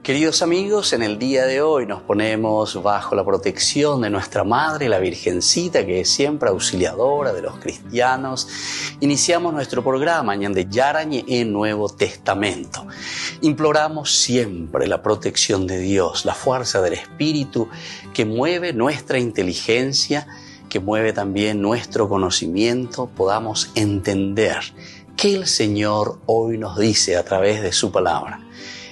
Queridos amigos, en el día de hoy nos ponemos bajo la protección de nuestra Madre, la Virgencita, que es siempre auxiliadora de los cristianos. Iniciamos nuestro programa Ñande Yarañe en Nuevo Testamento. Imploramos siempre la protección de Dios, la fuerza del Espíritu que mueve nuestra inteligencia, que mueve también nuestro conocimiento, podamos entender qué el Señor hoy nos dice a través de su palabra.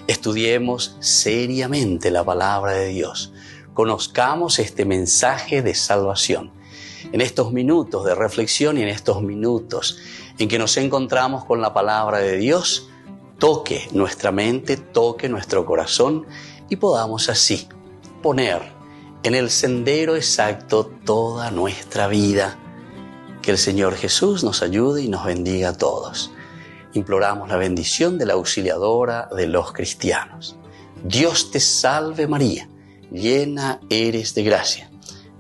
Estudiemos seriamente la palabra de Dios. Conozcamos este mensaje de salvación. En estos minutos de reflexión y en estos minutos en que nos encontramos con la palabra de Dios, toque nuestra mente, toque nuestro corazón y podamos así poner en el sendero exacto toda nuestra vida. Que el Señor Jesús nos ayude y nos bendiga a todos. Imploramos la bendición de la auxiliadora de los cristianos. Dios te salve María, llena eres de gracia.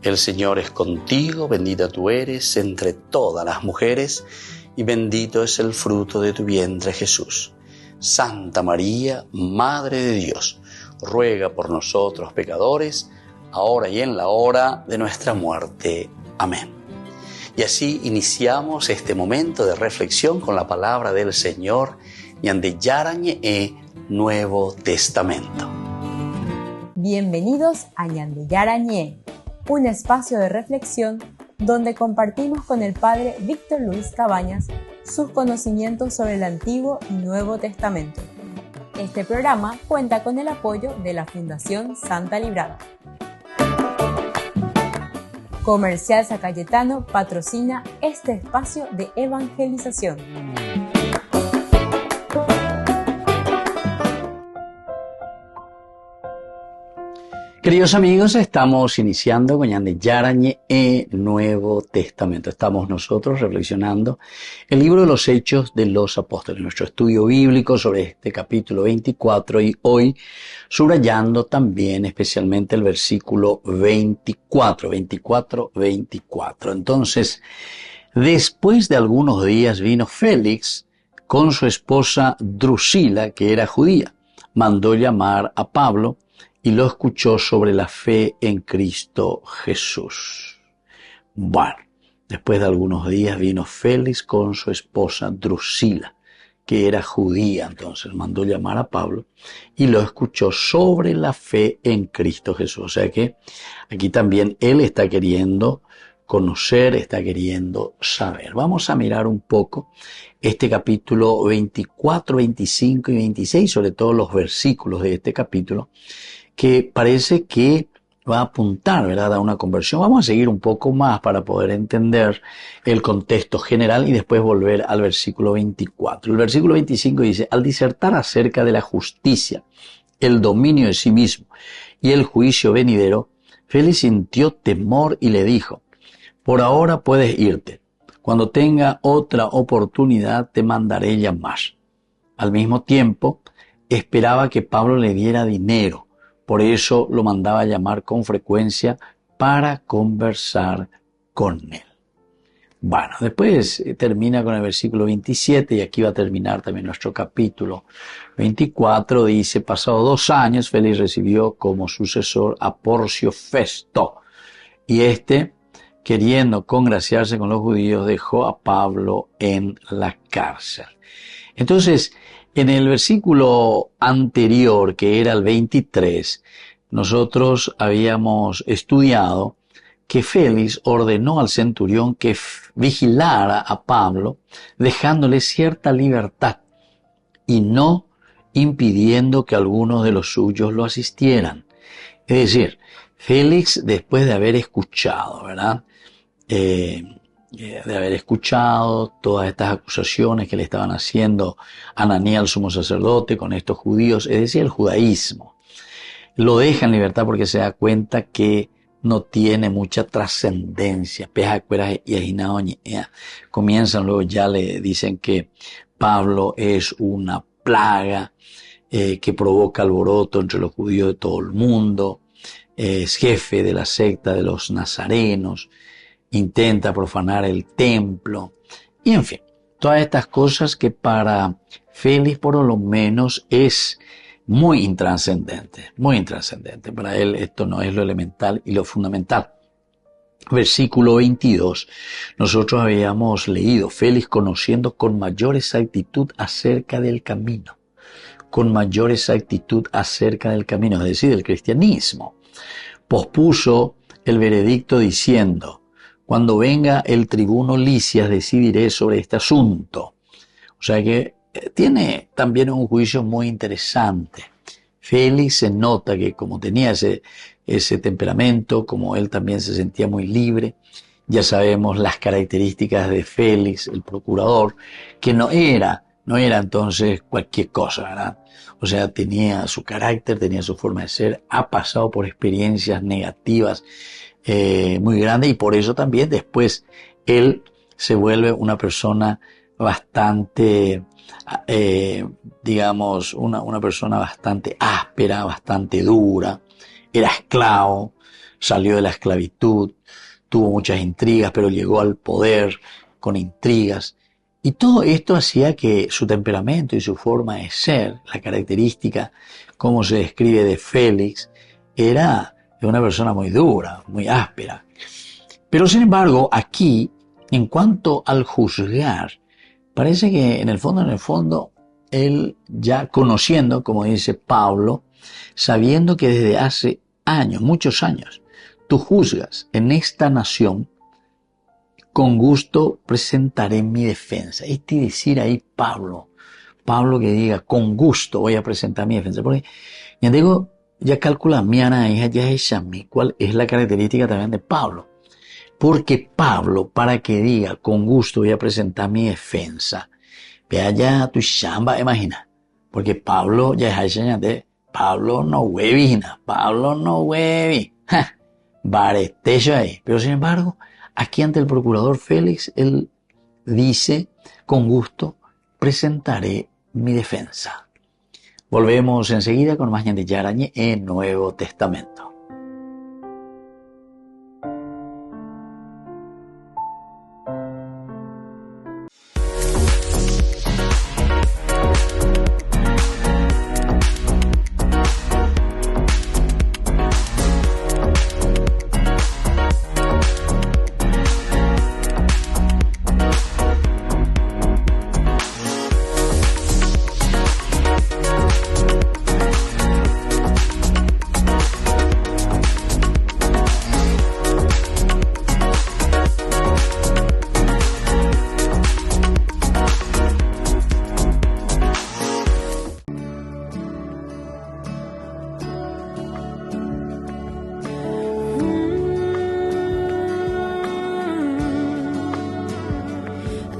El Señor es contigo, bendita tú eres entre todas las mujeres y bendito es el fruto de tu vientre Jesús. Santa María, Madre de Dios, ruega por nosotros pecadores, ahora y en la hora de nuestra muerte. Amén. Y así iniciamos este momento de reflexión con la palabra del Señor, Ñande Yarañe Nuevo Testamento. Bienvenidos a Ñande Yarañe, un espacio de reflexión donde compartimos con el Padre Víctor Luis Cabañas sus conocimientos sobre el Antiguo y Nuevo Testamento. Este programa cuenta con el apoyo de la Fundación Santa Librada. Comercial San Cayetano patrocina este espacio de evangelización. Queridos amigos, estamos iniciando con Ñande Yarañe Nuevo Testamento. Estamos nosotros reflexionando el libro de los Hechos de los Apóstoles, nuestro estudio bíblico sobre este capítulo 24 y hoy subrayando también especialmente el versículo 24. Entonces, después de algunos días vino Félix con su esposa Drusila, que era judía. Mandó llamar a Pablo y lo escuchó sobre la fe en Cristo Jesús. Bueno, después de algunos días vino Félix con su esposa Drusila, que era judía. Entonces mandó llamar a Pablo y lo escuchó sobre la fe en Cristo Jesús. O sea que aquí también él está queriendo conocer, está queriendo saber. Vamos a mirar un poco este capítulo 24, 25 y 26, sobre todo los versículos de este capítulo, que parece que va a apuntar, ¿verdad?, a una conversión. Vamos a seguir un poco más para poder entender el contexto general y después volver al versículo 24. El versículo 25 dice: al disertar acerca de la justicia, el dominio de sí mismo y el juicio venidero, Félix sintió temor y le dijo: por ahora puedes irte. Cuando tenga otra oportunidad te mandaré llamar. Al mismo tiempo, esperaba que Pablo le diera dinero. Por eso lo mandaba a llamar con frecuencia para conversar con él. Bueno, después termina con el versículo 27 y aquí va a terminar también nuestro capítulo 24. Dice: pasados 2 años, Félix recibió como sucesor a Porcio Festo. Y queriendo congraciarse con los judíos, dejó a Pablo en la cárcel. Entonces, en el versículo anterior, que era el 23, nosotros habíamos estudiado que Félix ordenó al centurión que vigilara a Pablo, dejándole cierta libertad y no impidiendo que algunos de los suyos lo asistieran. Es decir, Félix, después de haber escuchado, ¿verdad?, de haber escuchado todas estas acusaciones que le estaban haciendo Ananías, el sumo sacerdote, con estos judíos, es decir, el judaísmo, lo deja en libertad porque se da cuenta que no tiene mucha trascendencia. Comienzan luego, ya le dicen que Pablo es una plaga que provoca alboroto entre los judíos de todo el mundo, es jefe de la secta de los nazarenos, intenta profanar el templo, y en fin, todas estas cosas que para Félix por lo menos es muy intrascendente, muy intrascendente. Para él esto no es lo elemental y lo fundamental. Versículo 22. Nosotros habíamos leído, Félix conociendo con mayor exactitud acerca del camino. Con mayor exactitud acerca del camino, es decir, del cristianismo. Pospuso el veredicto diciendo, cuando venga el tribuno Lisias decidiré sobre este asunto. O sea que tiene también un juicio muy interesante. Félix se nota que como tenía ese temperamento, como él también se sentía muy libre, ya sabemos las características de Félix, el procurador, que no era entonces cualquier cosa, ¿verdad? O sea, tenía su carácter, tenía su forma de ser, ha pasado por experiencias negativas muy grandes y por eso también después él se vuelve una persona bastante, digamos, una persona bastante áspera, bastante dura, era esclavo, salió de la esclavitud, tuvo muchas intrigas, pero llegó al poder con intrigas. Y todo esto hacía que su temperamento y su forma de ser, la característica, como se describe de Félix, era de una persona muy dura, muy áspera. Pero sin embargo, aquí, en cuanto al juzgar, parece que en el fondo, él ya conociendo, como dice Pablo, sabiendo que desde hace años, muchos años, tú juzgas en esta nación, con gusto presentaré mi defensa. Este decir ahí Pablo que diga, con gusto voy a presentar mi defensa. Porque ya digo, ya calcula mi ana hija, ya es a mí, cuál es la característica también de Pablo. Porque Pablo, para que diga, con gusto voy a presentar mi defensa, vea ya tu chamba, imagina. Porque Pablo ya es de Pablo no huevi. Baretecho ahí. Pero sin embargo, aquí ante el procurador Félix, él dice, con gusto presentaré mi defensa. Volvemos enseguida con más Ñandi Yarañe en Nuevo Testamento.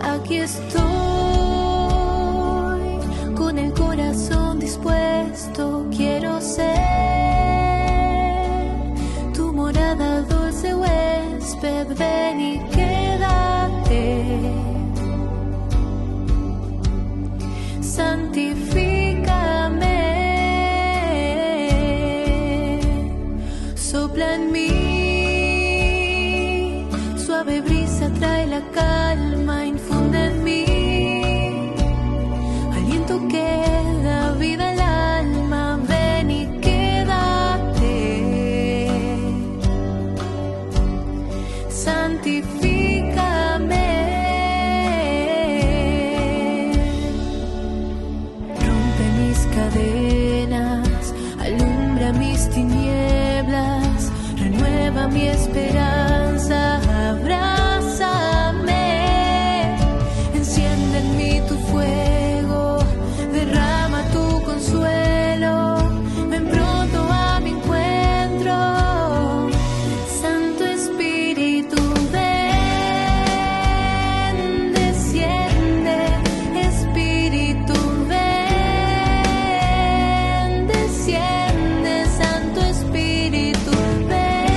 Aquí estoy, con el corazón dispuesto, quiero ser tu morada, dulce huésped, ven y quédate. Santifícame, sopla en mí, suave brisa trae la calma, infunde en mí aliento que da vida al alma, ven y quédate. Santifícame, rompe mis cadenas, alumbra mis tinieblas, renueva mi esperanza, abrázame, enciende en mí tu fuego, derrama tu consuelo, ven pronto a mi encuentro, Santo Espíritu, ven, desciende, Espíritu, ven, desciende, Santo Espíritu, ven.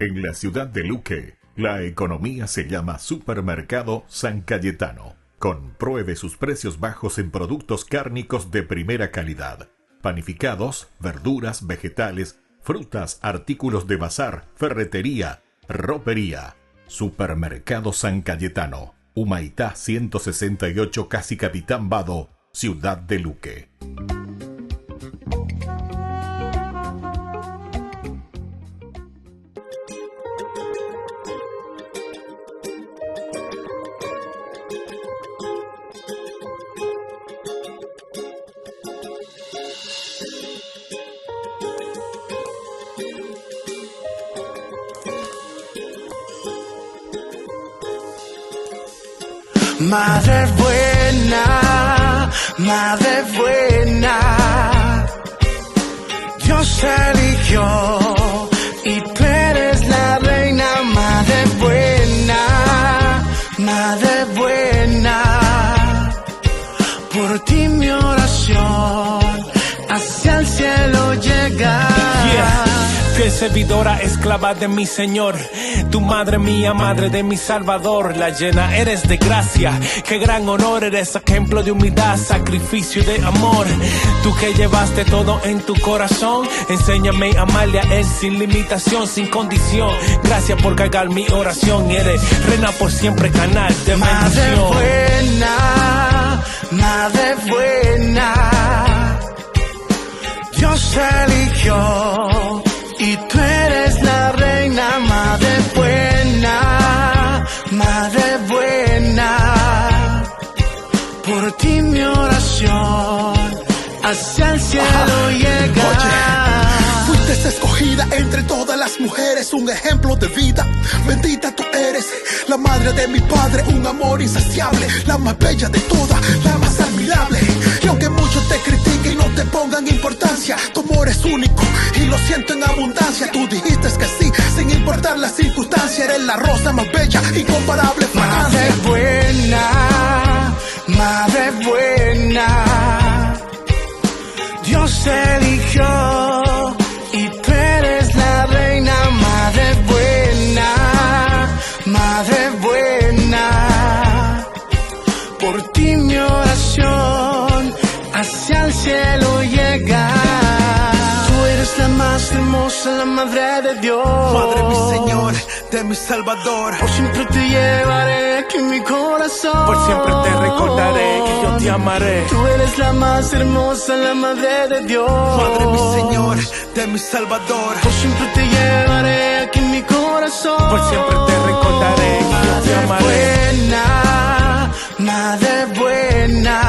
En la ciudad de Luque, la economía se llama Supermercado San Cayetano. Compruebe sus precios bajos en productos cárnicos de primera calidad. Panificados, verduras, vegetales, frutas, artículos de bazar, ferretería, ropería. Supermercado San Cayetano, Humaitá 168, Casi Capitán Vado, ciudad de Luque. Madre buena, Dios eligió y tú eres la reina. Madre buena, por ti mi oración hacia el cielo llega. Fiel servidora, esclava de mi Señor, tu madre mía, madre de mi Salvador, la llena eres de gracia, qué gran honor, eres ejemplo de humildad, sacrificio de amor, tú que llevaste todo en tu corazón, enséñame a amarle a Él sin limitación, sin condición, gracias por cargar mi oración, eres reina por siempre, canal de bendición. Madre buena, Dios eligió y tú eres la reina. Madre buena, por ti mi oración hacia el cielo llega. Oye, fuiste escogida entre todas las mujeres, un ejemplo de vida, bendita tú eres, la madre de mi padre, un amor insaciable, la más bella de todas, la más admirable. Y aunque muchos te critiquen y no te pongan importancia, tu amor es único y lo siento en abundancia. Tú dijiste que sí, sin importar la circunstancia, eres la rosa más bella, incomparable fragancia. Madre buena, Dios eligió y tú eres la reina. Madre buena, por ti mi oración hacia el cielo llega. Tú eres la más hermosa, la madre de Dios, madre mi Señor, de mi Salvador. Por siempre te llevaré aquí en mi corazón, por siempre te recordaré que yo te amaré. Tú eres la más hermosa, la madre de Dios, madre mi Señor, de mi Salvador. Por siempre te llevaré aquí en mi corazón, por siempre te recordaré que yo te amaré. Madre buena,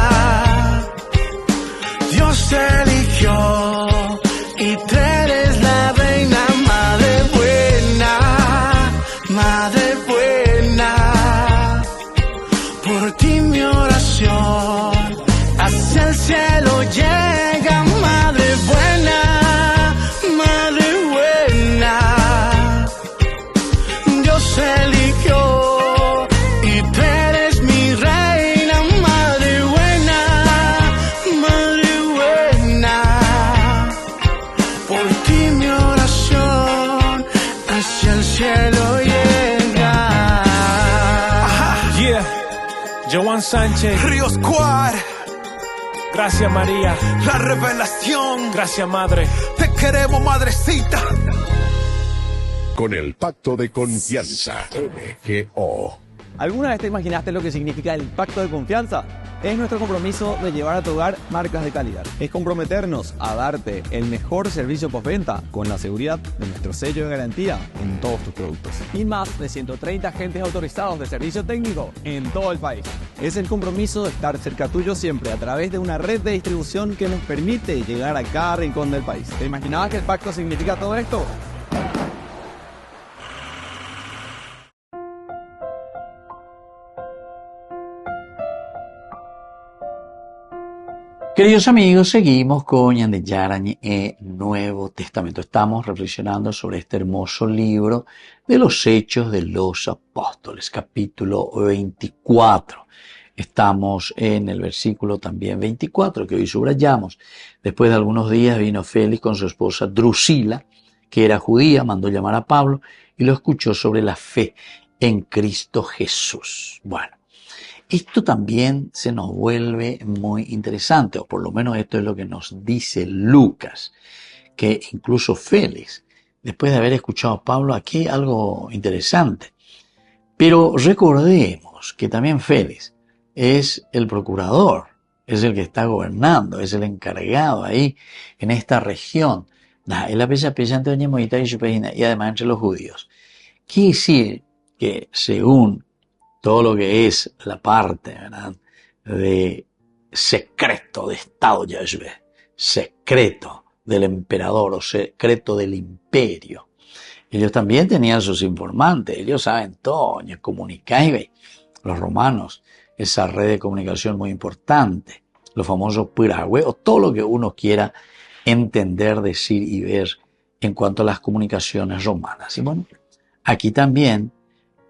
Dios eligió y tú eres la reina. Madre buena, por ti mi oración hacia el cielo llega. Madre buena, Dios eligió y tú eres mi reina. Madre buena, por ti mi oración hacia el cielo llega. Joan Sánchez, Río Squad, gracias María, la revelación, gracias Madre, te queremos madrecita. Con el Pacto de Confianza, MGO. ¿Alguna vez te imaginaste lo que significa el Pacto de Confianza? Es nuestro compromiso de llevar a tu hogar marcas de calidad. Es comprometernos a darte el mejor servicio postventa con la seguridad de nuestro sello de garantía en todos tus productos. Y más de 130 agentes autorizados de servicio técnico en todo el país. Es el compromiso de estar cerca tuyo siempre a través de una red de distribución que nos permite llegar a cada rincón del país. ¿Te imaginabas que el pacto significa todo esto? Queridos amigos, seguimos con Yarañi e Nuevo Testamento. Estamos reflexionando sobre este hermoso libro de los Hechos de los Apóstoles, capítulo 24. Estamos en el versículo también 24, que hoy subrayamos. Después de algunos días vino Félix con su esposa Drusila, que era judía, mandó llamar a Pablo y lo escuchó sobre la fe en Cristo Jesús. Bueno, esto también se nos vuelve muy interesante, o por lo menos esto es lo que nos dice Lucas, que incluso Félix, después de haber escuchado a Pablo, aquí hay algo interesante. Pero recordemos que también Félix es el procurador, es el que está gobernando, es el encargado ahí en esta región. Y además entre los judíos. Quiere decir que según todo lo que es la parte, ¿verdad?, de secreto de Estado Yahvé, secreto del emperador o secreto del imperio, ellos también tenían sus informantes, ellos saben todo, comunicaban los romanos, esa red de comunicación muy importante, los famosos piragüe, o todo lo que uno quiera entender, decir y ver en cuanto a las comunicaciones romanas. Y bueno, aquí también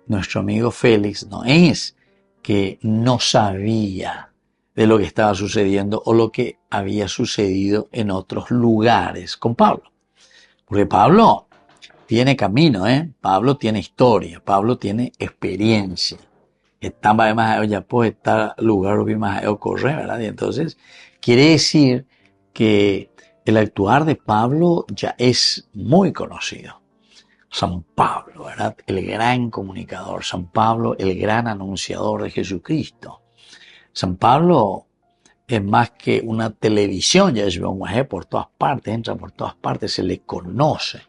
nuestro amigo Félix no es que no sabía de lo que estaba sucediendo o lo que había sucedido en otros lugares con Pablo. Porque Pablo tiene camino, Pablo tiene historia, Pablo tiene experiencia. Estaba además ya puede estar lugar más correr, ¿verdad? Y entonces quiere decir que el actuar de Pablo ya es muy conocido. San Pablo, ¿verdad?, el gran comunicador. San Pablo, el gran anunciador de Jesucristo. San Pablo es más que una televisión, ya es por todas partes, entra por todas partes, se le conoce.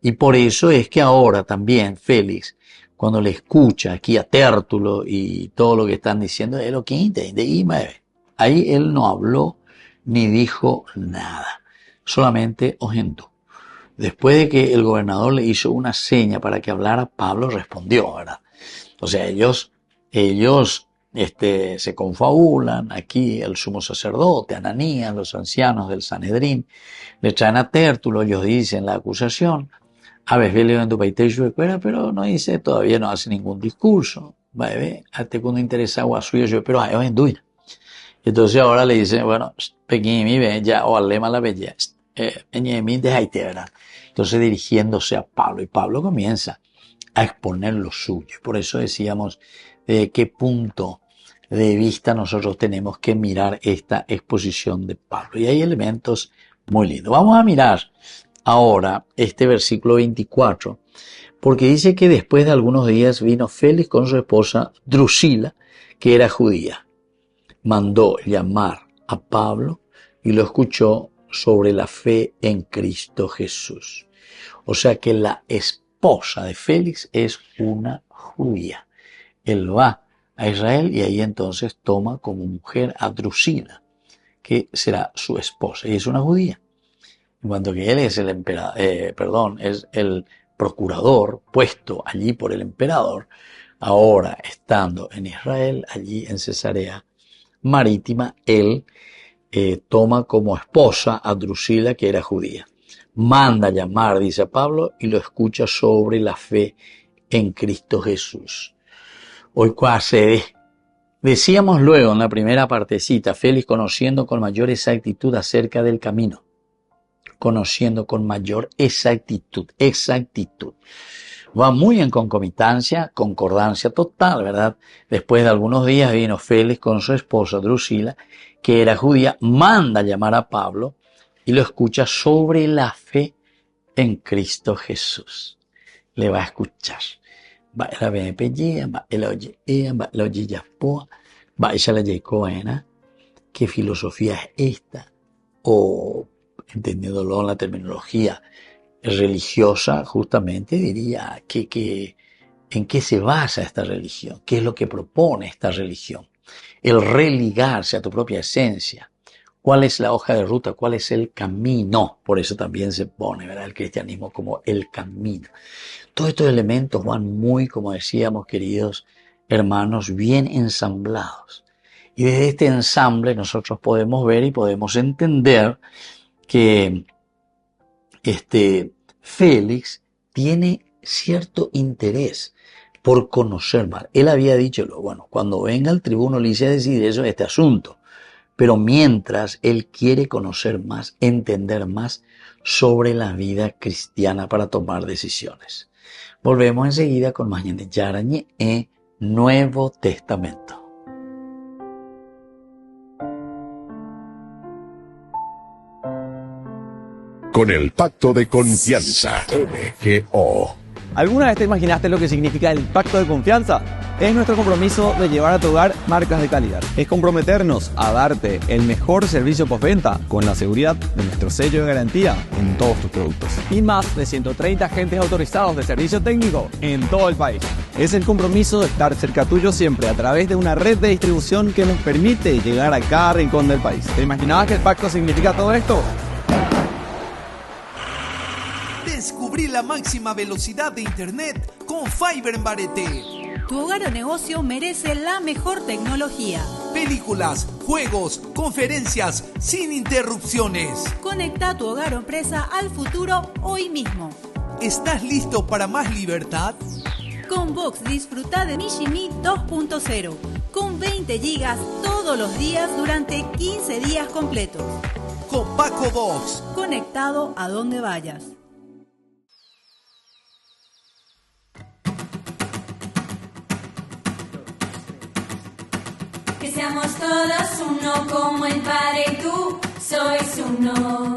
Y por eso es que ahora también Félix, cuando le escucha aquí a Tértulo y todo lo que están diciendo, es lo que ahí él no habló ni dijo nada, solamente oyendo. Después de que el gobernador le hizo una seña para que hablara, Pablo respondió, ¿verdad? O sea, ellos se confabulan, aquí el sumo sacerdote, Ananías, los ancianos del Sanedrín, le traen a Tértulo, ellos dicen la acusación, a veces pero no dice, todavía no hace ningún discurso, hasta cuando interesa a suyo, pero hay en duda. Entonces ahora le dicen, bueno, ya, o alema la bella, ¿verdad? Entonces dirigiéndose a Pablo, y Pablo comienza a exponer lo suyo. Por eso decíamos de qué punto de vista nosotros tenemos que mirar esta exposición de Pablo. Y hay elementos muy lindos. Vamos a mirar ahora este versículo 24, porque dice que después de algunos días vino Félix con su esposa Drusila, que era judía. Mandó llamar a Pablo y lo escuchó sobre la fe en Cristo Jesús. O sea que la esposa de Félix es una judía. Él va a Israel y ahí entonces toma como mujer a Drusila, que será su esposa, y es una judía. En cuanto que él es es el procurador puesto allí por el emperador, ahora estando en Israel, allí en Cesarea Marítima, él toma como esposa a Drusila, que era judía. Manda llamar, dice Pablo, y lo escucha sobre la fe en Cristo Jesús. Hoy cuase decíamos luego en la primera partecita, Félix conociendo con mayor exactitud acerca del camino. Conociendo con mayor exactitud. Va muy en concomitancia, concordancia total, ¿verdad? Después de algunos días vino Félix con su esposa Drusila, que era judía, manda llamar a Pablo y lo escucha sobre la fe en Cristo Jesús. Le va a escuchar. Va a la ¿qué filosofía es esta? O, entendiéndolo en la terminología religiosa, justamente diría ¿en qué se basa esta religión? ¿Qué es lo que propone esta religión? El religarse a tu propia esencia. ¿Cuál es la hoja de ruta? ¿Cuál es el camino? Por eso también se pone, ¿verdad?, el cristianismo como el camino. Todos estos elementos van muy, como decíamos, queridos hermanos, bien ensamblados. Y desde este ensamble nosotros podemos ver y podemos entender que Félix tiene cierto interés por conocer más. Él había dicho, bueno, cuando venga el tribuno le hice decidir eso, este asunto. pero mientras él quiere conocer más, entender más sobre la vida cristiana para tomar decisiones. Volvemos enseguida con más de Yarañé en Nuevo Testamento. Con el Pacto de Confianza, MGO. ¿Alguna vez te imaginaste lo que significa el pacto de confianza? Es nuestro compromiso de llevar a tu hogar marcas de calidad. Es comprometernos a darte el mejor servicio postventa con la seguridad de nuestro sello de garantía en todos tus productos. Y más de 130 agentes autorizados de servicio técnico en todo el país. Es el compromiso de estar cerca tuyo siempre a través de una red de distribución que nos permite llegar a cada rincón del país. ¿Te imaginabas que el pacto significa todo esto? Descubrí la máxima velocidad de internet con Fiber en Bareté. Tu hogar o negocio merece la mejor tecnología. Películas, juegos, conferencias, sin interrupciones. Conecta tu hogar o empresa al futuro hoy mismo. ¿Estás listo para más libertad? Con Vox disfruta de Mishimi 2.0 con 20 gigas todos los días durante 15 días completos. Con Paco Vox. Conectado a donde vayas. Que seamos todos uno como el Padre y tú sois uno.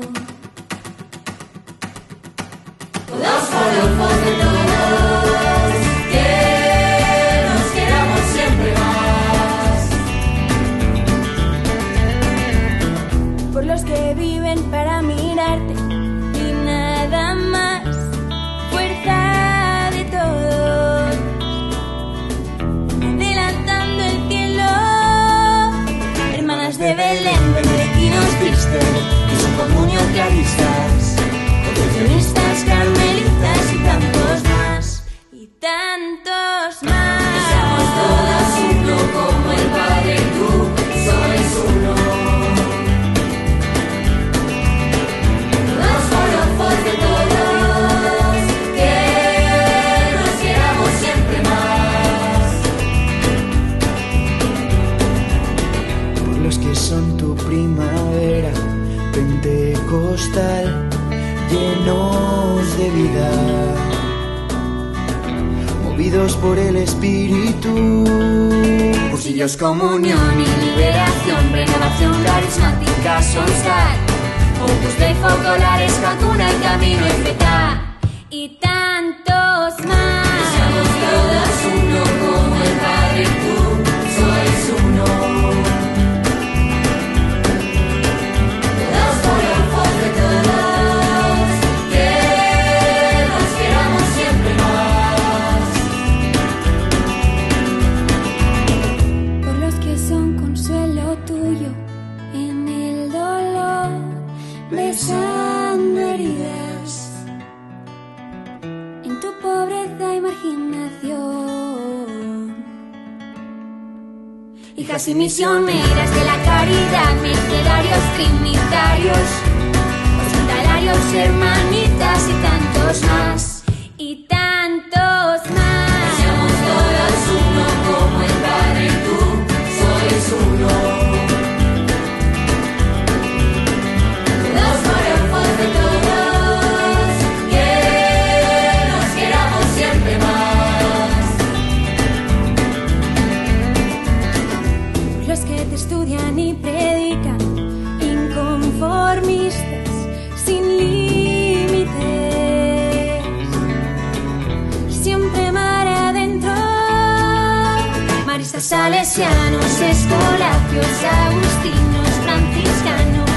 Todos por de todos, que nos queramos siempre más. Por los que viven para mirarte y nada más. Fuerza de todos, adelantando el cielo. Hermanas de Belén, benedictinos Cristo, y su comunión claristas, concepcionistas, carmelitas y tantos más, y tantos más. Que seamos todos uno como el Padre y tú sois uno. Todos por de todos, que nos queramos siempre más. Por los que son tu primavera pentecostal, llenos de vida, movidos por el Espíritu. Cursillos, comunión y liberación, renovación carismática, Solstar, Opus Dei, Focolares, Hakuna, el Camino, etc. Y tantos más. Que seamos todos uno como el Padre y tú sois uno. Todos por el favor de todos, que nos queramos siempre más. Por los que son consuelo tuyo en el dolor, besando heridas, en tu pobreza y marginación. Hijas y misioneras de la caridad, mercedarios, trinitarios, hospitalarios, hermanitas y tantos más. Y tantos más. Que seamos todos uno como el Padre y tú sois uno. Todos por el favor de todos, que nos queramos siempre más. Los que te estudian y predican, inconformistas, sin límites, siempre mar adentro. Maristas, salesianos, escolapios, agustinos, franciscanos,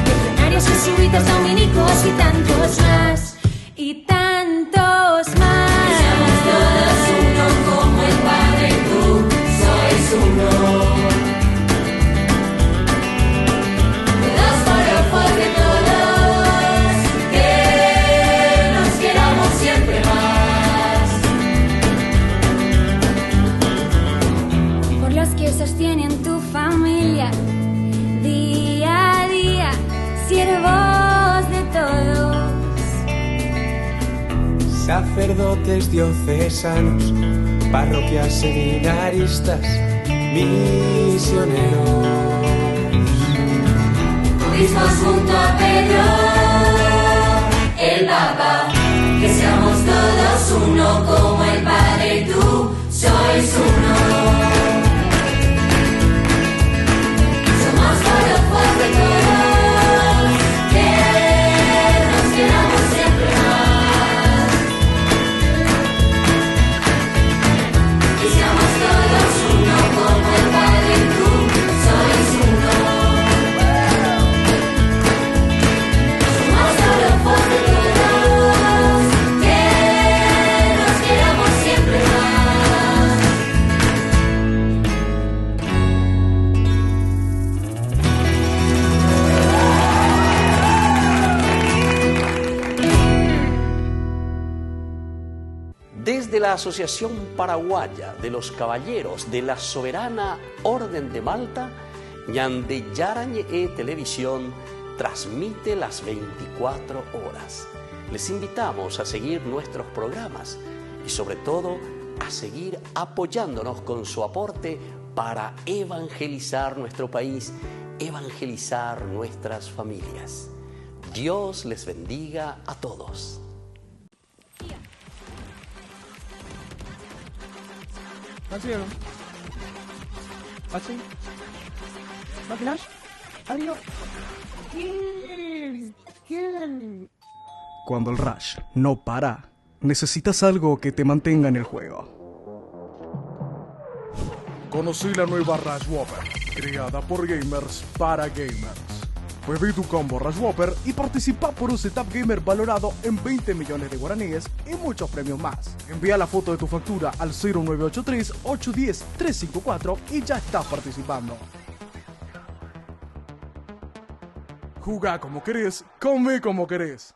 legionarios, jesuitas, dominicos y tantos más. Y tantos más. Que seamos todos uno como el Padre y tú sois uno. Todos por el favor de todos, que nos queramos siempre más. Por los que sostienen tu familia, día a día, siervos de todos. Sacerdotes diocesanos, parroquias, seminaristas, misioneros. bautismos junto a Pedro, el Papa, que seamos todos uno como el Padre y tú sois uno. Somos todos de todos, que nos quedamos siempre más. Que seamos todos uno como el Padre y tú sois uno. Somos todos de todos, que nos quedamos siempre más. Desde la Asociación Paraguaya de los Caballeros de la Soberana Orden de Malta, Ñande Yarañe Televisión transmite las 24 horas. Les invitamos a seguir nuestros programas y sobre todo a seguir apoyándonos con su aporte para evangelizar nuestro país, evangelizar nuestras familias. Dios les bendiga a todos. Canción. Así. Flash. Adiós. Cuando el rush no para, necesitas algo que te mantenga en el juego. Conocí la nueva Rush Whopper, creada por gamers para gamers. Pedí tu combo Rush Whopper y participa por un setup gamer valorado en 20 millones de guaraníes y muchos premios más. Envía la foto de tu factura al 0983-810-354 y ya estás participando. Jugá como querés, come como querés.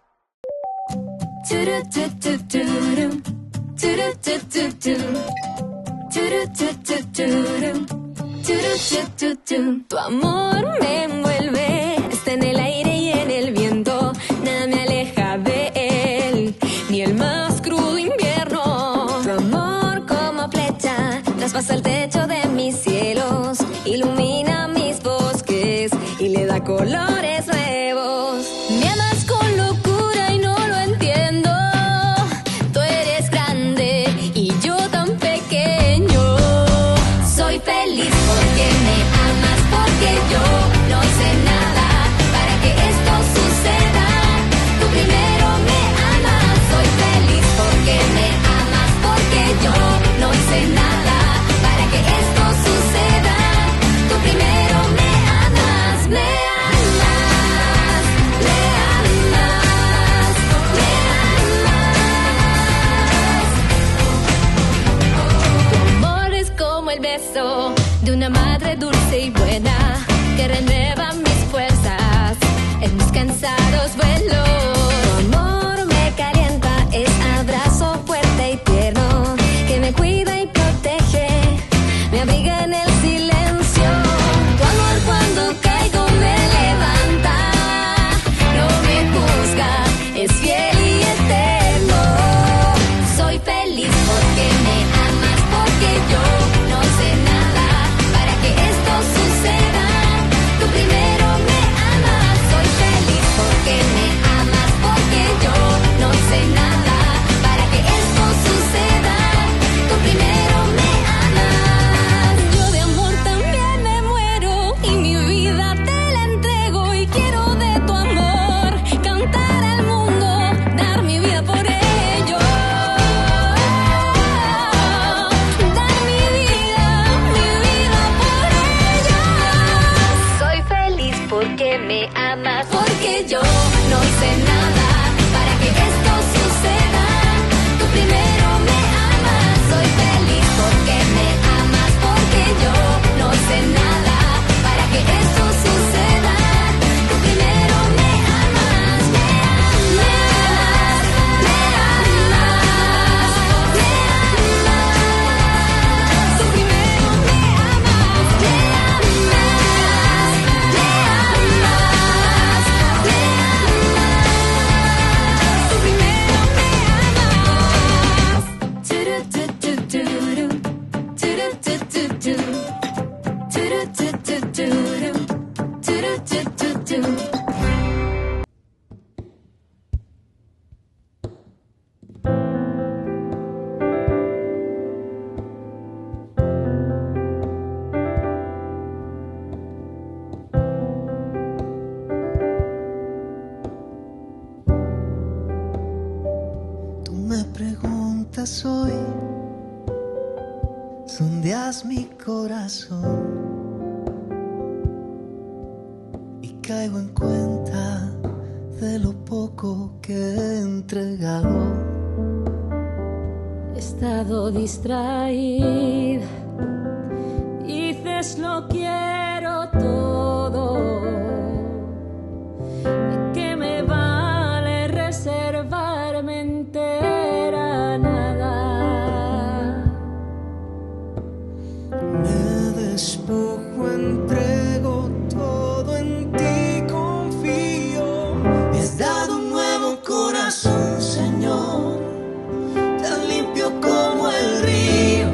Tu amor me envuelve, está en el aire y en el viento, nada me aleja de él, ni el más crudo invierno. Tu amor como flecha traspasa el techo de mis cielos, ilumina mis bosques y le da colores nuevos. Me amas con locura y no lo entiendo, tú eres grande y yo tan pequeño. Soy feliz porque me amas, porque yo no hice nada para que esto suceda. Tú primero me amas. Soy feliz porque me amas, porque yo no hice nada para que esto suceda. Tú primero me amas, me amas. preguntas hoy, sondeas mi corazón y caigo en cuenta de lo poco que he entregado. He estado distraída y dices lo quiero todo. ¿De qué me vale reservarme entera nada? Me despojo, entrego todo en ti, confío. Me has dado un nuevo corazón, Señor, tan limpio como el río,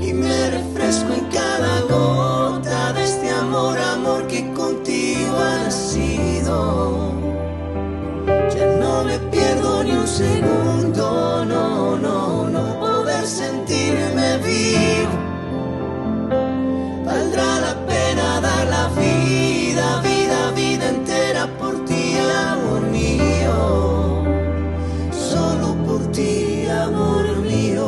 y me refresco en cada gota de este amor, amor que contigo ha nacido. Ya no me pierdo ni un segundo, no, no, no. Poder sentirme vivo, valdrá la pena dar la vida, vida, vida entera por ti, amor mío. Solo por ti, amor mío.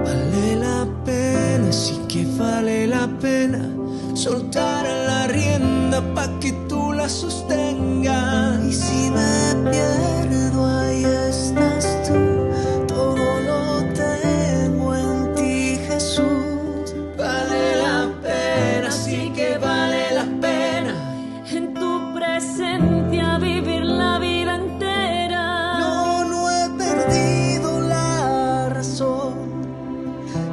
Vale la pena, sí que vale la pena soltar la rienda pa' que tú la sostengas. Y si me pierdo, ahí estás tú. Todo lo tengo en ti, Jesús. Vale la pena, sí que vale la pena En tu presencia vivir la vida entera. No, no he perdido la razón.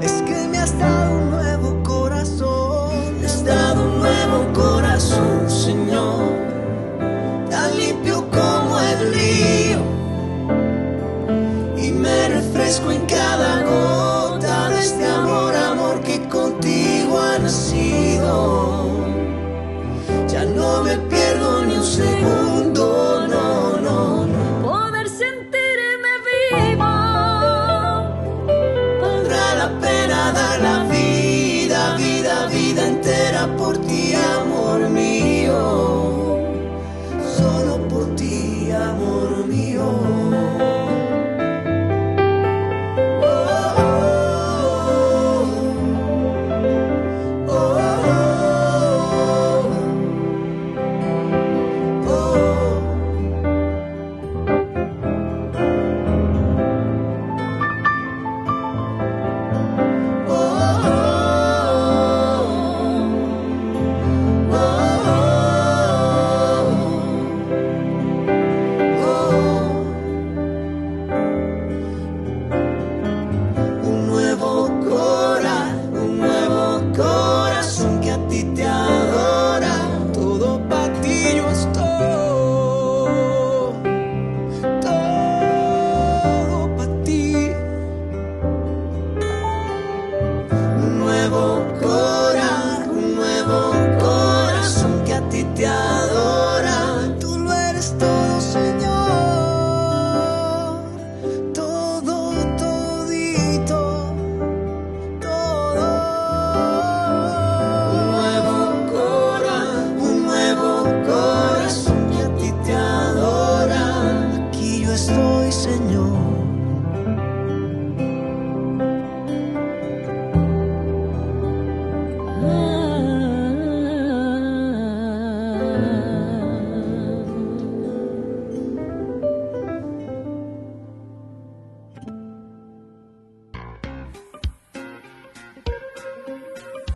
Es que me has dado un nuevo corazón. Me has dado un nuevo corazón, Señor, tan limpio como el río, y me refresco en cada gota de este amor, amor que contigo ha nacido. Ya no me pierdo ni un segundo, no, no, no. Poder sentirme vivo, Valdrá la pena dar la vida, vida, vida entera por ti, amor mío. Solo por ti, amor mío. Un nuevo corazón que a ti te adora. Todo para ti yo estoy, todo para ti. Un nuevo corazón que a ti te adora. Tú lo eres todo, Señor, todo, todito, todo. Un nuevo corazón que a ti te adora. Aquí yo estoy, Señor.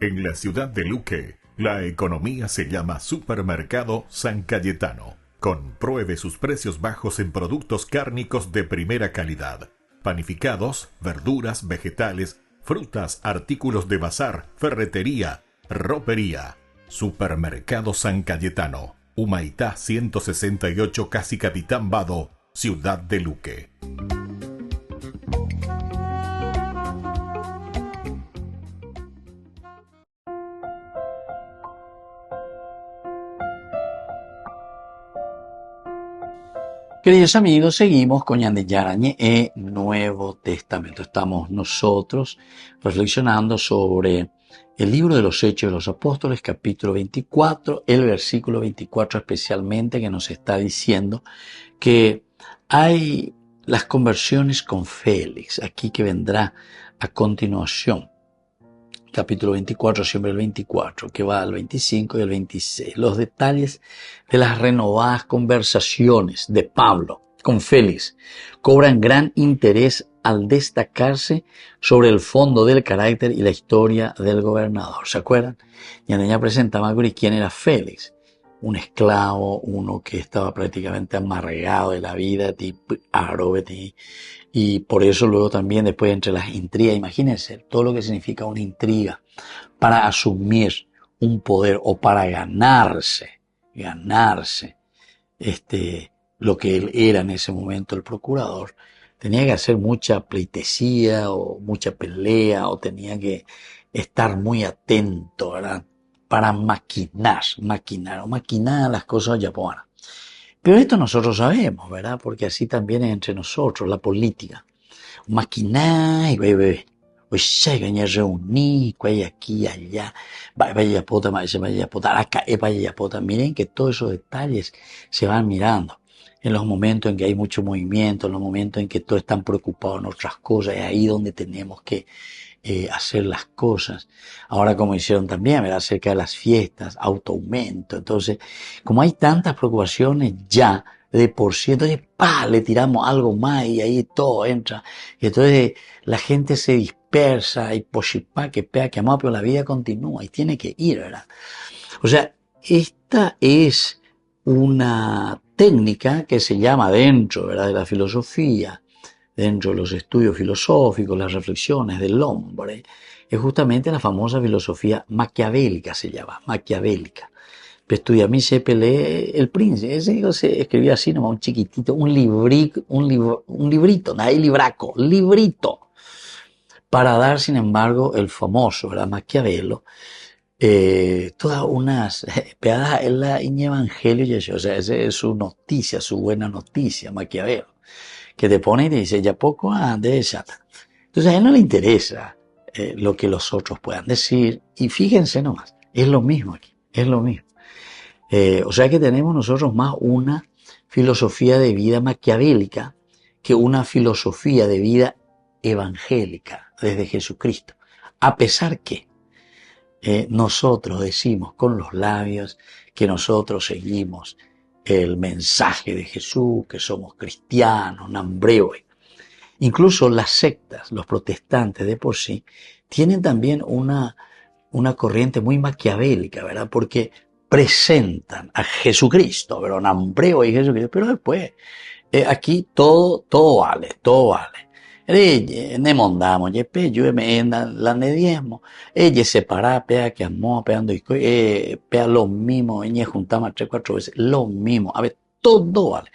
En la ciudad de Luque, la economía se llama Supermercado San Cayetano. Compruebe sus precios bajos en productos cárnicos de primera calidad. Panificados, verduras, vegetales, frutas, artículos de bazar, ferretería, ropería. Supermercado San Cayetano. Humaitá 168, Casi Capitán Vado, Ciudad de Luque. Queridos amigos, seguimos con Ñande Yarañe e Nuevo Testamento. Estamos nosotros reflexionando sobre el libro de los Hechos de los Apóstoles, capítulo 24, el versículo 24 especialmente, que nos está diciendo que hay las conversiones con Félix, aquí que vendrá a continuación. Capítulo 24, siempre el 24, que va al 25 y el 26. Los detalles de las renovadas conversaciones de Pablo con Félix cobran gran interés al destacarse sobre el fondo del carácter y la historia del gobernador. ¿Se acuerdan? Ya presentaba quién era Félix. Un esclavo, uno que estaba prácticamente amargado de la vida, tipo árabe, y por eso luego también después entre las intrigas, imagínense todo lo que significa una intriga para asumir un poder o para ganarse lo que él era en ese momento el procurador. Tenía que hacer mucha pleitesía o mucha pelea o tenía que estar muy atento, ¿verdad? Para maquinar las cosas japonesas. Pero esto nosotros sabemos, ¿verdad? Porque así también es entre nosotros, la política. Maquinar y bebé. Hoy se gaña reunir, vaya aquí, allá, vaya pota, acá, vaya pota. Miren que todos esos detalles se van mirando. En los momentos en que hay mucho movimiento, en los momentos en que todos están preocupados en otras cosas, es ahí donde tenemos que hacer las cosas. Ahora, como hicieron también, ¿verdad? Acerca de las fiestas, autoaumento. Entonces, como hay tantas preocupaciones ya de por sí, entonces le tiramos algo más y ahí todo entra. Y entonces la gente se dispersa y que pea que amado, pero la vida continúa y tiene que ir, ¿verdad? O sea, esta es una técnica que se llama dentro, ¿verdad?, de la filosofía, dentro de los estudios filosóficos, las reflexiones del hombre, es justamente la famosa filosofía maquiavélica, se llama, maquiavélica. Estudia a mí se lee El Príncipe, ese se escribía así nomás, un chiquitito, un librito, librito, para dar, sin embargo, el famoso, ¿verdad?, Maquiavelo, todas unas pegadas en la evangelio, o sea, esa es su noticia, su buena noticia, Maquiavelo, que te pone y te dice, ya poco antes, entonces a él no le interesa lo que los otros puedan decir, y fíjense nomás, es lo mismo aquí, es lo mismo. O sea que tenemos nosotros más una filosofía de vida maquiavélica que una filosofía de vida evangélica desde Jesucristo, a pesar que nosotros decimos con los labios que nosotros seguimos el mensaje de Jesús, que somos cristianos, nambreo. Incluso las sectas, los protestantes de por sí, tienen también una corriente muy maquiavélica, ¿verdad? Porque presentan a Jesucristo, ¿verdad? Nambreo y Jesucristo, pero después, aquí todo vale. Ne mondamos, yo me la diezmo, ella separa, pea que amó, peando y pea lo mismo, ella juntamos 3-4 veces, lo mismo, a ver, todo vale.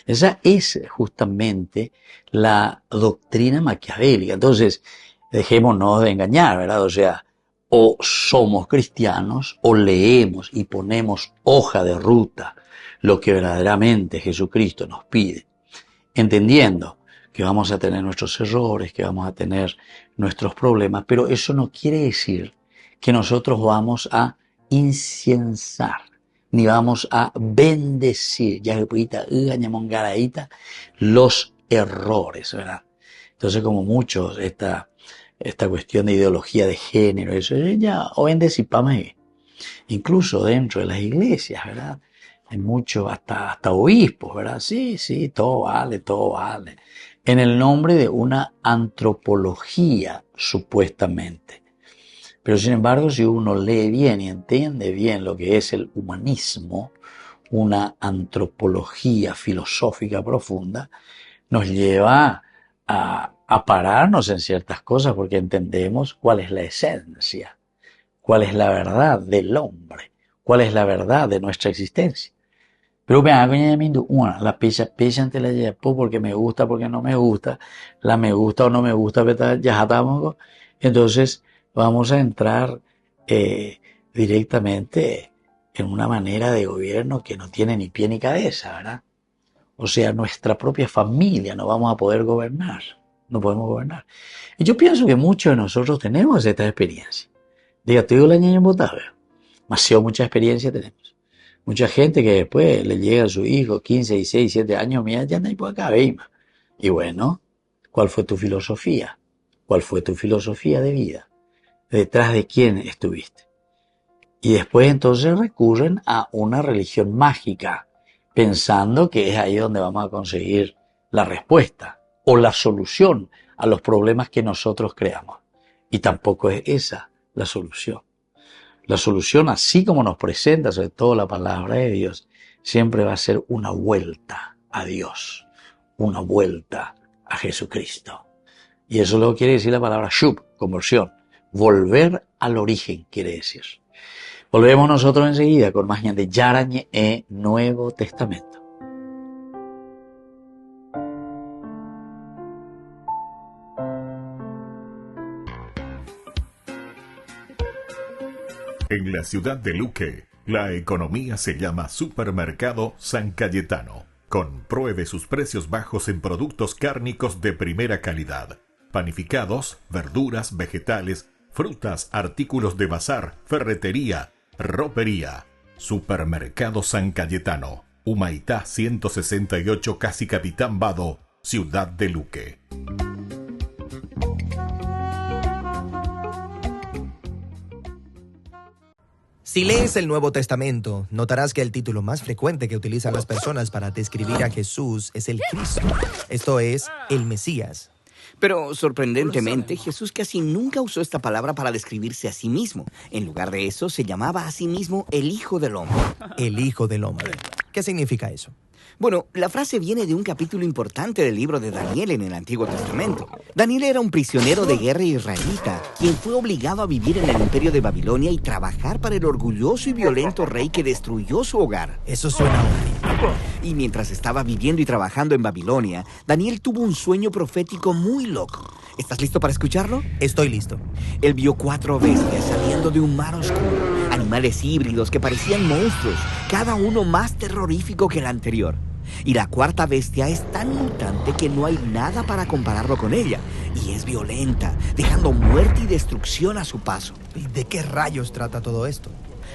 Esa es justamente la doctrina maquiavélica. Entonces, dejémonos de engañar, ¿verdad? O sea, o somos cristianos o leemos y ponemos hoja de ruta lo que verdaderamente Jesucristo nos pide, entendiendo que vamos a tener nuestros errores, que vamos a tener nuestros problemas, pero eso no quiere decir que nosotros vamos a incensar, ni vamos a bendecir, los errores, ¿verdad? Entonces, como muchos, esta cuestión de ideología de género, eso ya o bendecipamos, incluso dentro de las iglesias, ¿verdad? Hay muchos, hasta obispos, ¿verdad? Sí, todo vale. En el nombre de una antropología, supuestamente. Pero sin embargo, si uno lee bien y entiende bien lo que es el humanismo, una antropología filosófica profunda, nos lleva a pararnos en ciertas cosas porque entendemos cuál es la esencia, cuál es la verdad del hombre, cuál es la verdad de nuestra existencia. Pero me hago una, la pecha ante la yepo porque me gusta, porque no me gusta, la me gusta o no me gusta, ya estamos. Entonces vamos a entrar directamente en una manera de gobierno que no tiene ni pie ni cabeza, ¿verdad? O sea, nuestra propia familia no vamos a poder gobernar, no podemos gobernar. Y yo pienso que muchos de nosotros tenemos esta experiencia. Diga, te digo la niña en Botávia, demasiado mucha experiencia tenemos. Mucha gente que después le llega a su hijo, 15, 16, 17 años, mira, ya no hay por acá, veima. Y bueno, ¿cuál fue tu filosofía? ¿Cuál fue tu filosofía de vida? ¿Detrás de quién estuviste? Y después entonces recurren a una religión mágica, pensando que es ahí donde vamos a conseguir la respuesta o la solución a los problemas que nosotros creamos. Y tampoco es esa la solución. La solución, así como nos presenta sobre todo la palabra de Dios, siempre va a ser una vuelta a Dios, una vuelta a Jesucristo. Y eso lo quiere decir la palabra shub, conversión. Volver al origen quiere decir. Volvemos nosotros enseguida con más de Yarañe e Nuevo Testamento. En la ciudad de Luque, la economía se llama Supermercado San Cayetano. Compruebe sus precios bajos en productos cárnicos de primera calidad. Panificados, verduras, vegetales, frutas, artículos de bazar, ferretería, ropería. Supermercado San Cayetano, Humaitá 168, Casi Capitán Vado, Ciudad de Luque. Si lees el Nuevo Testamento, notarás que el título más frecuente que utilizan las personas para describir a Jesús es el Cristo, esto es, el Mesías. Pero, sorprendentemente, Jesús casi nunca usó esta palabra para describirse a sí mismo. En lugar de eso, se llamaba a sí mismo el Hijo del Hombre. El Hijo del Hombre. ¿Qué significa eso? Bueno, la frase viene de un capítulo importante del libro de Daniel en el Antiguo Testamento. Daniel era un prisionero de guerra israelita, quien fue obligado a vivir en el imperio de Babilonia y trabajar para el orgulloso y violento rey que destruyó su hogar. Eso suena horrible. Y mientras estaba viviendo y trabajando en Babilonia, Daniel tuvo un sueño profético muy loco. ¿Estás listo para escucharlo? Estoy listo. Él vio 4 bestias saliendo de un mar oscuro, animales híbridos que parecían monstruos, cada uno más terrorífico que el anterior. Y la 4ª bestia es tan mutante que no hay nada para compararlo con ella. Y es violenta, dejando muerte y destrucción a su paso. ¿Y de qué rayos trata todo esto?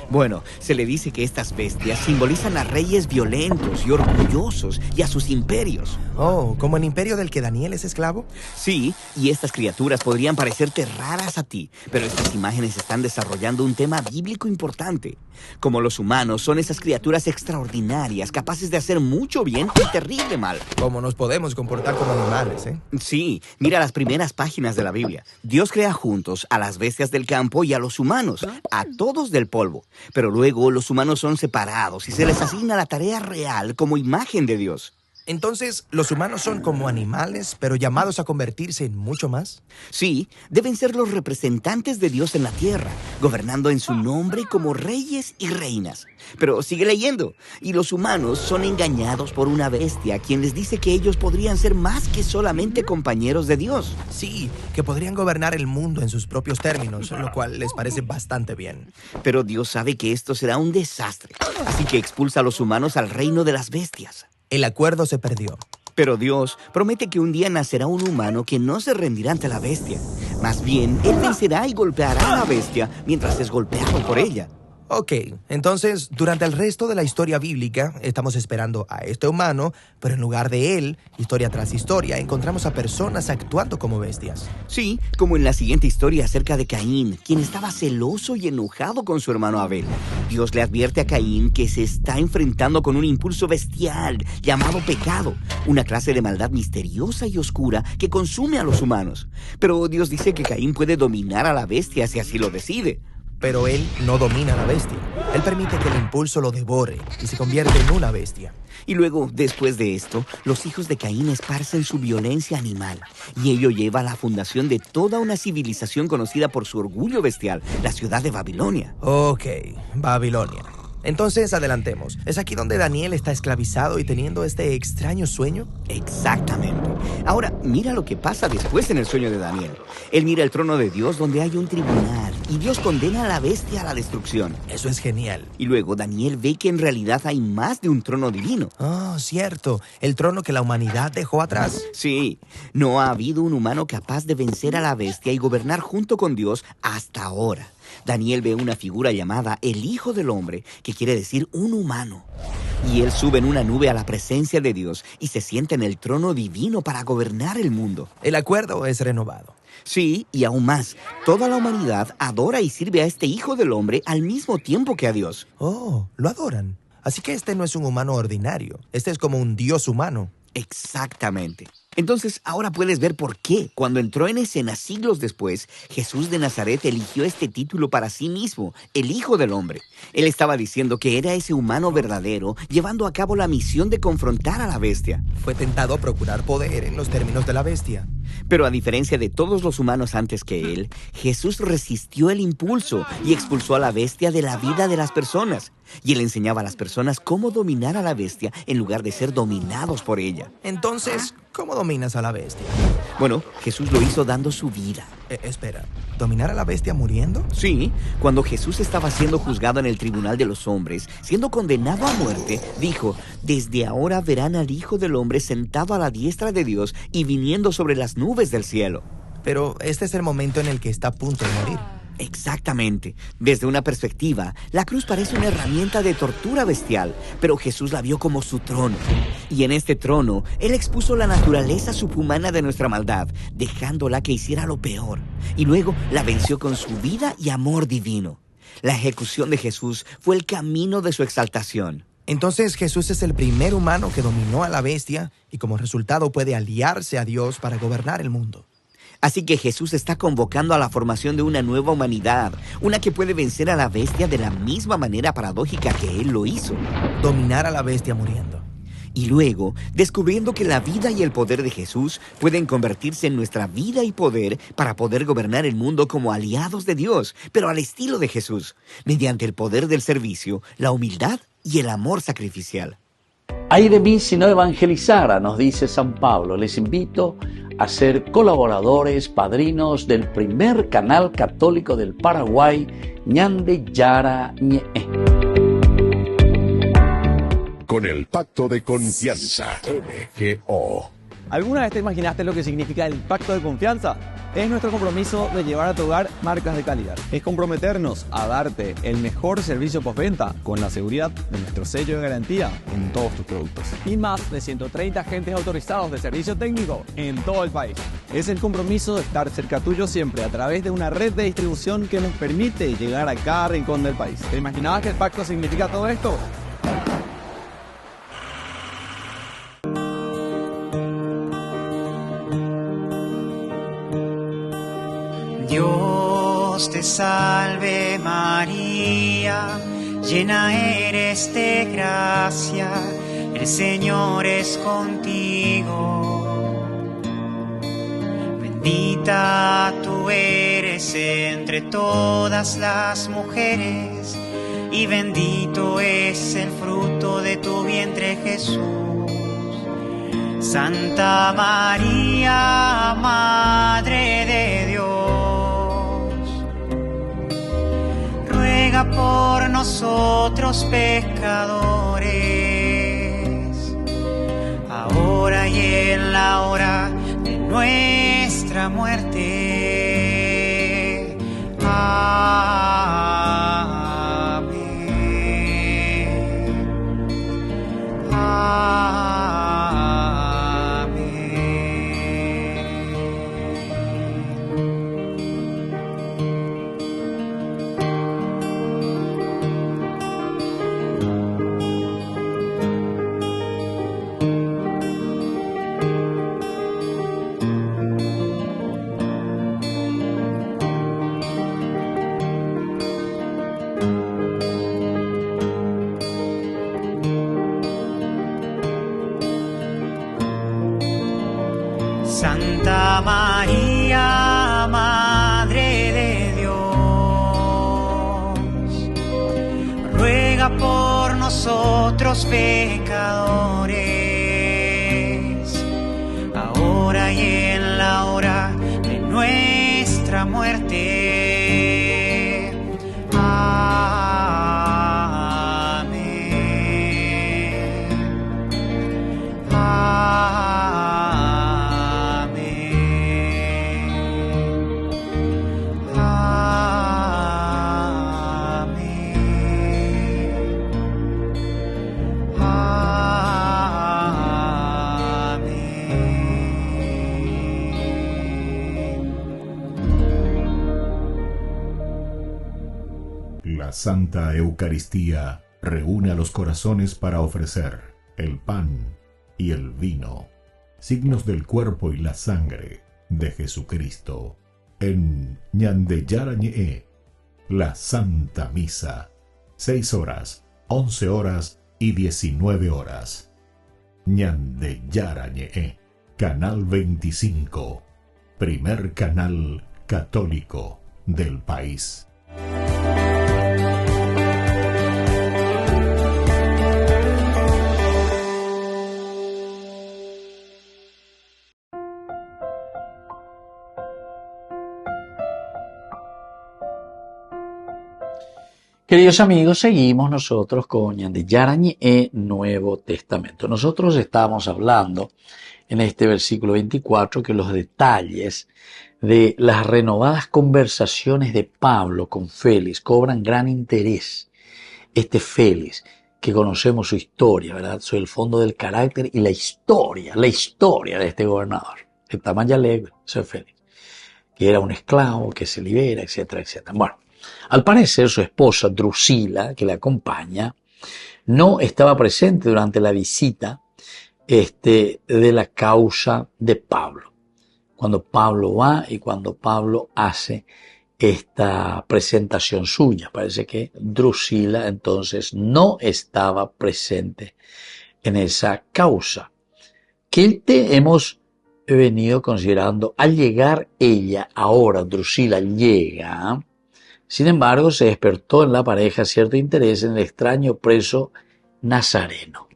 Bueno, se le dice que estas bestias simbolizan a reyes violentos y orgullosos y a sus imperios. Oh, ¿como el imperio del que Daniel es esclavo? Sí, y estas criaturas podrían parecerte raras a ti, pero estas imágenes están desarrollando un tema bíblico importante. Como los humanos, son esas criaturas extraordinarias, capaces de hacer mucho bien y terrible mal. ¿Cómo nos podemos comportar como animales, eh? Sí, mira las primeras páginas de la Biblia. Dios crea juntos a las bestias del campo y a los humanos, a todos del polvo. Pero luego los humanos son separados y se les asigna la tarea real como imagen de Dios. Entonces, ¿los humanos son como animales, pero llamados a convertirse en mucho más? Sí, deben ser los representantes de Dios en la tierra, gobernando en su nombre como reyes y reinas. Pero sigue leyendo. Y los humanos son engañados por una bestia, quien les dice que ellos podrían ser más que solamente compañeros de Dios. Sí, que podrían gobernar el mundo en sus propios términos, lo cual les parece bastante bien. Pero Dios sabe que esto será un desastre, así que expulsa a los humanos al reino de las bestias. El acuerdo se perdió. Pero Dios promete que un día nacerá un humano que no se rendirá ante la bestia. Más bien, él vencerá y golpeará a la bestia mientras es golpeado por ella. Ok, entonces, durante el resto de la historia bíblica, estamos esperando a este humano, pero en lugar de él, historia tras historia, encontramos a personas actuando como bestias. Sí, como en la siguiente historia acerca de Caín, quien estaba celoso y enojado con su hermano Abel. Dios le advierte a Caín que se está enfrentando con un impulso bestial llamado pecado, una clase de maldad misteriosa y oscura que consume a los humanos. Pero Dios dice que Caín puede dominar a la bestia si así lo decide. Pero él no domina a la bestia. Él permite que el impulso lo devore y se convierte en una bestia. Y luego, después de esto, los hijos de Caín esparcen su violencia animal. Y ello lleva a la fundación de toda una civilización conocida por su orgullo bestial, la ciudad de Babilonia. Ok, Babilonia. Entonces, adelantemos. ¿Es aquí donde Daniel está esclavizado y teniendo este extraño sueño? Exactamente. Ahora, mira lo que pasa después en el sueño de Daniel. Él mira el trono de Dios donde hay un tribunal y Dios condena a la bestia a la destrucción. Eso es genial. Y luego Daniel ve que en realidad hay más de un trono divino. Oh, cierto. El trono que la humanidad dejó atrás. Sí. No ha habido un humano capaz de vencer a la bestia y gobernar junto con Dios hasta ahora. Daniel ve una figura llamada el Hijo del Hombre, que quiere decir un humano. Y él sube en una nube a la presencia de Dios y se sienta en el trono divino para gobernar el mundo. El acuerdo es renovado. Sí, y aún más, toda la humanidad adora y sirve a este Hijo del Hombre al mismo tiempo que a Dios. Oh, lo adoran. Así que este no es un humano ordinario. Este es como un Dios humano. Exactamente. Entonces, ahora puedes ver por qué, cuando entró en escena siglos después, Jesús de Nazaret eligió este título para sí mismo, el Hijo del Hombre. Él estaba diciendo que era ese humano verdadero, llevando a cabo la misión de confrontar a la bestia. Fue tentado a procurar poder en los términos de la bestia. Pero a diferencia de todos los humanos antes que él, Jesús resistió el impulso y expulsó a la bestia de la vida de las personas. Y él enseñaba a las personas cómo dominar a la bestia en lugar de ser dominados por ella. Entonces, ¿cómo dominas a la bestia? Bueno, Jesús lo hizo dando su vida. Espera, ¿dominar a la bestia muriendo? Sí, cuando Jesús estaba siendo juzgado en el tribunal de los hombres, siendo condenado a muerte, dijo: desde ahora verán al Hijo del Hombre sentado a la diestra de Dios y viniendo sobre las nubes del cielo. Pero este es el momento en el que está a punto de morir. Exactamente. Desde una perspectiva, la cruz parece una herramienta de tortura bestial, pero Jesús la vio como su trono. Y en este trono, Él expuso la naturaleza subhumana de nuestra maldad, dejándola que hiciera lo peor. Y luego la venció con su vida y amor divino. La ejecución de Jesús fue el camino de su exaltación. Entonces Jesús es el primer humano que dominó a la bestia y como resultado puede aliarse a Dios para gobernar el mundo. Así que Jesús está convocando a la formación de una nueva humanidad, una que puede vencer a la bestia de la misma manera paradójica que Él lo hizo. Dominar a la bestia muriendo. Y luego, descubriendo que la vida y el poder de Jesús pueden convertirse en nuestra vida y poder para poder gobernar el mundo como aliados de Dios, pero al estilo de Jesús, mediante el poder del servicio, la humildad y el amor sacrificial. Ay de mí si no evangelizara, nos dice San Pablo. Les invito a ser colaboradores, padrinos del primer canal católico del Paraguay, Ñande Yara Ñe. Con el pacto de confianza, MGO. ¿Alguna vez te imaginaste lo que significa el pacto de confianza? Es nuestro compromiso de llevar a tu hogar marcas de calidad. Es comprometernos a darte el mejor servicio postventa con la seguridad de nuestro sello de garantía en todos tus productos. Y más de 130 agentes autorizados de servicio técnico en todo el país. Es el compromiso de estar cerca tuyo siempre a través de una red de distribución que nos permite llegar a cada rincón del país. ¿Te imaginabas que el pacto significa todo esto? Dios te salve María, llena eres de gracia, el Señor es contigo. Bendita tú eres entre todas las mujeres, y bendito es el fruto de tu vientre Jesús. Santa María, Madre de Dios, ruega por nosotros pecadores, ahora y en la hora de nuestra muerte. Amén. Amén. Santa María, Madre de Dios, ruega por nosotros pecadores, ahora y en la hora de nuestra muerte. La Santa Eucaristía reúne a los corazones para ofrecer el pan y el vino, signos del cuerpo y la sangre de Jesucristo. En Ñandeyarañe, la Santa Misa, 6 horas, 11 horas y 19 horas. Ñandeyarañe, Canal 25, primer canal católico del país. Queridos amigos, seguimos nosotros con Ñandeyarañe Nuevo Testamento. Nosotros estamos hablando en este versículo 24 que los detalles de las renovadas conversaciones de Pablo con Félix cobran gran interés. Este Félix, que conocemos su historia, ¿verdad? Sobre el fondo del carácter y la historia de este gobernador. El tamaño alegre, ese Félix, que era un esclavo, que se libera, etcétera, etcétera. Bueno. Al parecer, su esposa Drusila, que le acompaña, no estaba presente durante la visita de la causa de Pablo. Cuando Pablo va y cuando Pablo hace esta presentación suya. Parece que Drusila entonces no estaba presente en esa causa. Que hemos venido considerando, al llegar ella, ahora Drusila llega. Sin embargo, se despertó en la pareja cierto interés en el extraño preso nazareno.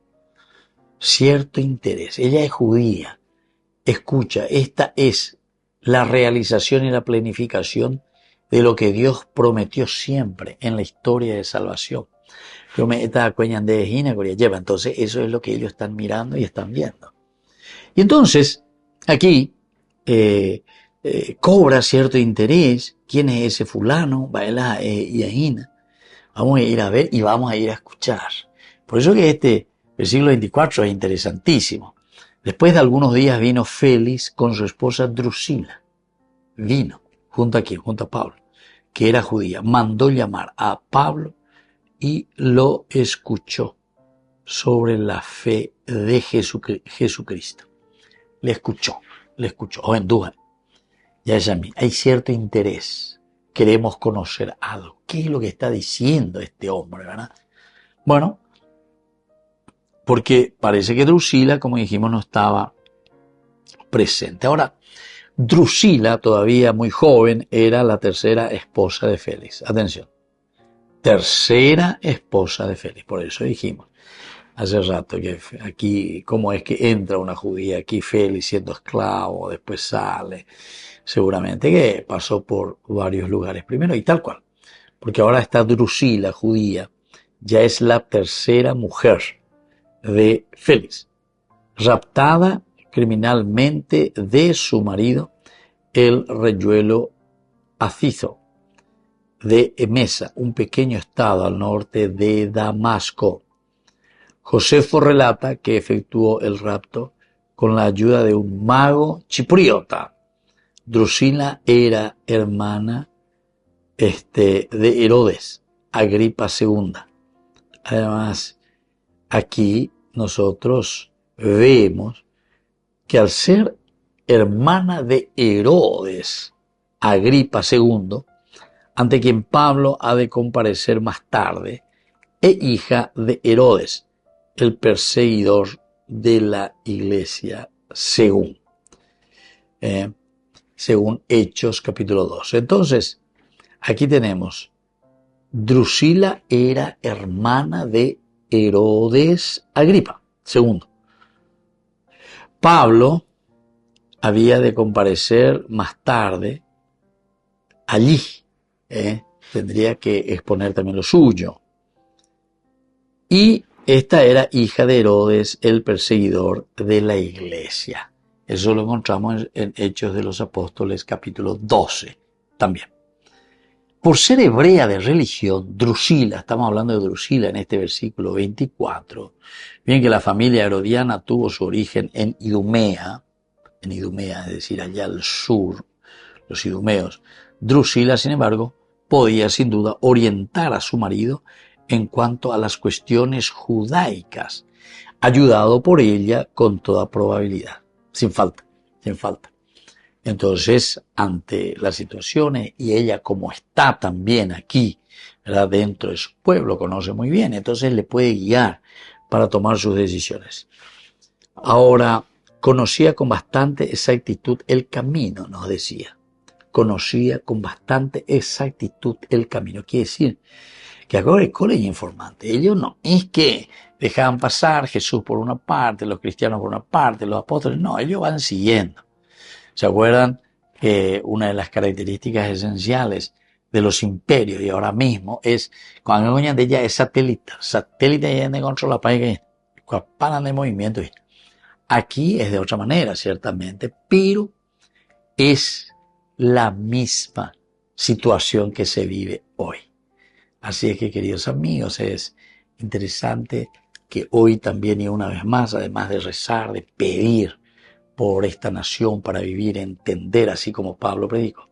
Cierto interés. Ella es judía. Escucha, esta es la realización y la planificación de lo que Dios prometió siempre en la historia de salvación. Entonces, eso es lo que ellos están mirando y están viendo. Y entonces, aquí, cobra cierto interés. ¿Quién es ese fulano? Baela y Ahina. Vamos a ir a ver y vamos a ir a escuchar. Por eso que este versículo 24 es interesantísimo. Después de algunos días vino Félix con su esposa Drusila. Vino junto a Pablo, que era judía. Mandó llamar a Pablo y lo escuchó sobre la fe de Jesucristo. Le escuchó. O en duda. Ya es a mí. Hay cierto interés. Queremos conocer algo. ¿Qué es lo que está diciendo este hombre, verdad? Bueno, porque parece que Drusila, como dijimos, no estaba presente. Ahora, Drusila, todavía muy joven, era la tercera esposa de Félix. Atención. Tercera esposa de Félix. Por eso dijimos hace rato que aquí, ¿cómo es que entra una judía aquí? Félix siendo esclavo, después sale. Seguramente que pasó por varios lugares primero y tal cual. Porque ahora esta Drusila, judía, ya es la tercera mujer de Félix, raptada criminalmente de su marido, el reyuelo Acizo, de Emesa, un pequeño estado al norte de Damasco. Josefo relata que efectuó el rapto con la ayuda de un mago chipriota. Drusila era hermana de Herodes, Agripa II. Además, aquí nosotros vemos que al ser hermana de Herodes, Agripa II, ante quien Pablo ha de comparecer más tarde, e hija de Herodes, el perseguidor de la iglesia según Hechos capítulo 2. Entonces, aquí tenemos, Drusila era hermana de Herodes Agripa II. Pablo había de comparecer más tarde allí. Tendría que exponer también lo suyo. Y esta era hija de Herodes, el perseguidor de la iglesia. Eso lo encontramos en Hechos de los Apóstoles, capítulo 12 también. Por ser hebrea de religión, Drusila, estamos hablando de Drusila en este versículo 24, bien que la familia herodiana tuvo su origen en Idumea, es decir, allá al sur, los idumeos. Drusila, sin embargo, podía sin duda orientar a su marido en cuanto a las cuestiones judaicas, ayudado por ella con toda probabilidad, sin falta. Entonces, ante las situaciones, y ella como está también aquí, ¿verdad?, dentro de su pueblo, conoce muy bien, entonces le puede guiar para tomar sus decisiones. Ahora, conocía con bastante exactitud el camino, nos decía. Conocía con bastante exactitud el camino. Quiere decir que ahora el colegio informante, ellos no es que dejaban pasar Jesús por una parte, los cristianos por una parte, los apóstoles, no, ellos van siguiendo. ¿Se acuerdan que una de las características esenciales de los imperios y ahora mismo es cuando de ella es satélite ya de controla país que paran de movimiento? Aquí es de otra manera, ciertamente, pero es la misma situación que se vive hoy. Así es que, queridos amigos, es interesante que hoy también y una vez más, además de rezar, de pedir por esta nación para vivir, entender, así como Pablo predicó,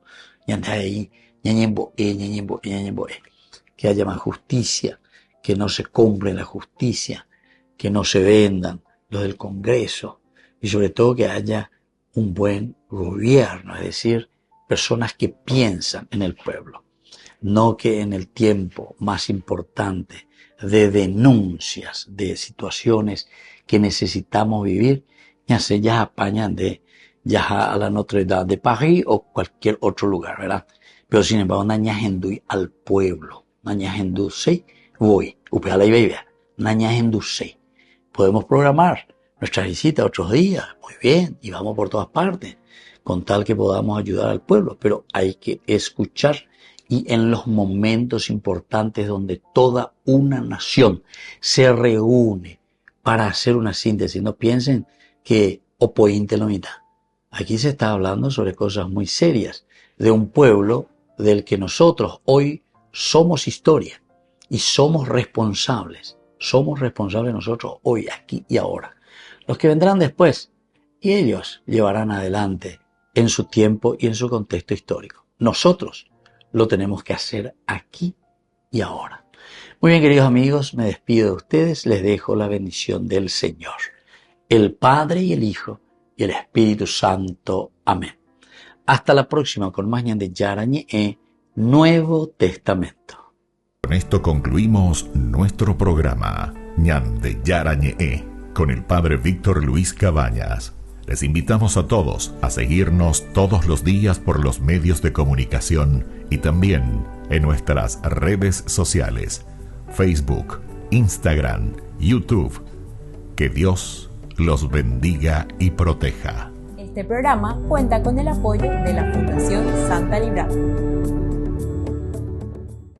que haya más justicia, que no se compre la justicia, que no se vendan los del Congreso y sobre todo que haya un buen gobierno, es decir, personas que piensan en el pueblo, no que en el tiempo más importante de denuncias de situaciones que necesitamos vivir, ya se ya apañan de ya a la Notre Dame de París o cualquier otro lugar, ¿verdad? Pero sin embargo, naña hendui al pueblo, naña hendú sei voy, upea y bebé, naña hendú sei. Podemos programar nuestras visitas otros días, muy bien, y vamos por todas partes, con tal que podamos ayudar al pueblo, pero hay que escuchar y en los momentos importantes donde toda una nación se reúne para hacer una síntesis. No piensen que opointe la mitad. Aquí se está hablando sobre cosas muy serias, de un pueblo del que nosotros hoy somos historia y somos responsables. Somos responsables nosotros hoy, aquí y ahora. Los que vendrán después, y ellos llevarán adelante en su tiempo y en su contexto histórico. Nosotros lo tenemos que hacer aquí y ahora. Muy bien, queridos amigos, me despido de ustedes, les dejo la bendición del Señor, el Padre y el Hijo y el Espíritu Santo. Amén. Hasta la próxima con más Ñan de Yarañe Nuevo Testamento. Con esto concluimos nuestro programa Ñan de Yarañe con el Padre Víctor Luis Cabañas. Les invitamos a todos a seguirnos todos los días por los medios de comunicación y también en nuestras redes sociales, Facebook, Instagram, YouTube. Que Dios los bendiga y proteja. Este programa cuenta con el apoyo de la Fundación Santa Librada.